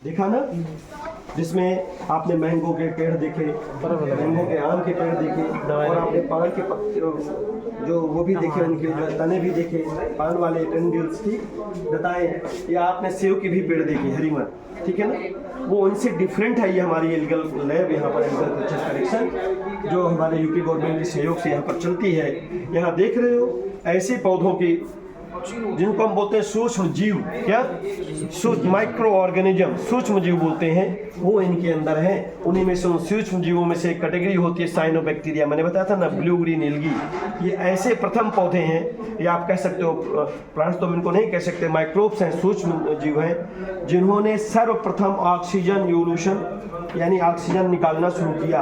देखा ना, जिसमें आपने मैंगो के पेड़ देखे, मैंगो के आम के पेड़ देखे, और आपने पान के पत्ते जो वो भी देखे, उनके जो तने भी देखे, पान वाले टेंड्रिल्स, ठीक बताएं, या आपने सेव के भी पेड़ देखे, हरीमन, ठीक है ना। वो उनसे डिफरेंट है। ये हमारी एलिगल लैब यहाँ पर एलिगल कल्चर कलेक्शन जो हमारे यूपी गवर्नमेंट के सहयोग से यहाँ पर चलती है। यहाँ देख रहे हो ऐसे पौधों की जिनको हम बोलते हैं सूक्ष्म जीव, क्या सूक्ष्म माइक्रो ऑर्गेनिज्म, सूक्ष्म जीव बोलते हैं, वो इनके अंदर है। उन्हीं में से उन सूक्ष्म जीवों में से एक कैटेगरी होती है साइनोबैक्टीरिया। मैंने बताया था ना, ब्लू ग्रीन एल्गी, ये ऐसे प्रथम पौधे हैं, ये आप कह सकते हो प्लांट्स तो इनको नहीं कह सकते, माइक्रोब्स हैं, सूक्ष्म जीव हैं, जिन्होंने सर्वप्रथम ऑक्सीजन इवोल्यूशन यानी ऑक्सीजन निकालना शुरू किया।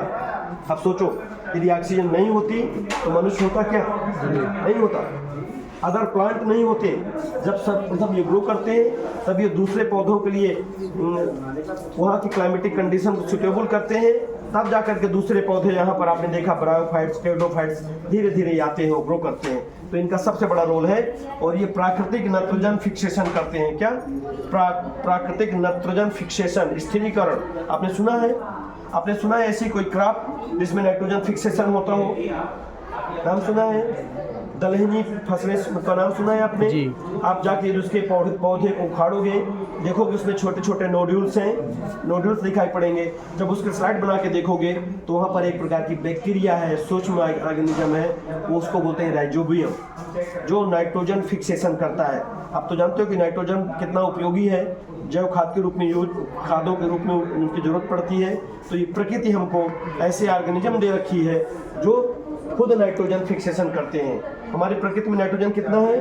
अब सोचो, यदि ऑक्सीजन नहीं होती तो मनुष्य होता क्या? नहीं होता। अगर प्लांट नहीं होते, जब सब मतलब ये ग्रो करते हैं, तब ये दूसरे पौधों के लिए वहाँ की क्लाइमेटिक कंडीशन को सुटेबल करते हैं, तब जाकर के दूसरे पौधे यहाँ पर आपने देखा ब्रायोफाइट्स, टेरिडोफाइट्स धीरे धीरे आते हैं, ग्रो करते हैं। तो इनका सबसे बड़ा रोल है। और ये प्राकृतिक नाइट्रोजन फिक्सेशन करते हैं। क्या? प्राकृतिक नाइट्रोजन फिक्सेशन, स्थिरीकरण। आपने सुना है? आपने सुना है ऐसी कोई क्रॉप जिसमें नाइट्रोजन फिक्सेशन होता हो? नाम सुना है? दलहनी फसलें का नाम सुना है आपने? जी। आप जाके उसके पौधे को उखाड़ोगे, देखोगे उसमें छोटे छोटे नोड्यूल्स हैं, नोड्यूल्स दिखाई पड़ेंगे। जब उसके स्लाइड बना के देखोगे तो वहाँ पर एक प्रकार की बैक्टीरिया है, सूक्ष्म ऑर्गेनिज्म है, वो उसको बोलते हैं राइजोबियम, जो नाइट्रोजन फिक्सेशन करता है। आप तो जानते हो कि नाइट्रोजन कितना उपयोगी है, जैव खाद के रूप में खादों के रूप में उनकी जरूरत पड़ती है। तो ये प्रकृति हमको ऐसे ऑर्गेनिज्म दे रखी है जो खुद नाइट्रोजन फिक्सेशन करते हैं। हमारी प्रकृति में नाइट्रोजन कितना है?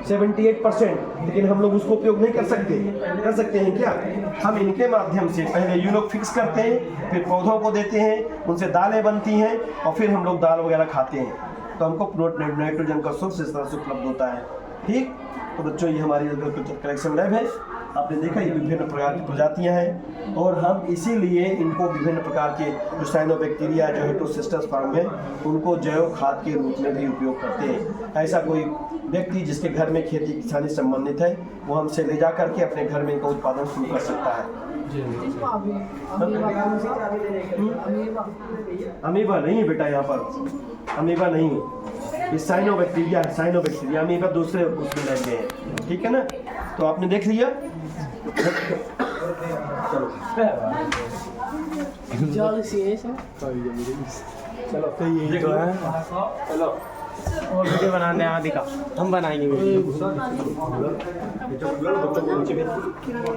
78%, लेकिन हम लोग उसको उपयोग नहीं कर सकते। कर सकते हैं क्या? हम इनके माध्यम से पहले यूनोक फिक्स करते हैं, फिर पौधों को देते हैं, उनसे दालें बनती हैं, और फिर हम लोग दाल वगैरह खाते हैं। तो हमको नाइट्रोजन का सोर्स इस तरह से उपलब्ध होता है। ठीक, तो बच्चों ये हमारी एग्रीकल्चर कलेक्शन लैब है। आपने देखा ये विभिन्न प्रकार की प्रजातियां हैं, और हम इसीलिए इनको विभिन्न प्रकार के जो साइनोबैक्टीरिया जो हेटेरोसिस्टस फॉर्म है उनको जैव खाद के रूप में भी उपयोग करते हैं। ऐसा कोई व्यक्ति जिसके घर में खेती किसानी संबंधित है, वो हमसे ले जा करके अपने घर में इनका उत्पादन शुरू कर सकता है। अमीबा नहीं बेटा, यहाँ पर अमीबा नहीं, ये साइनोबैक्टीरिया, साइनोबैक्टीरिया, अमीबा दूसरे उसमें लग गए हैं। ठीक है ना? तो आपने देख लिया। चलो तो ये जो है, चलो और वीडियो बनाने आदि का हम बनाएंगे वीडियो।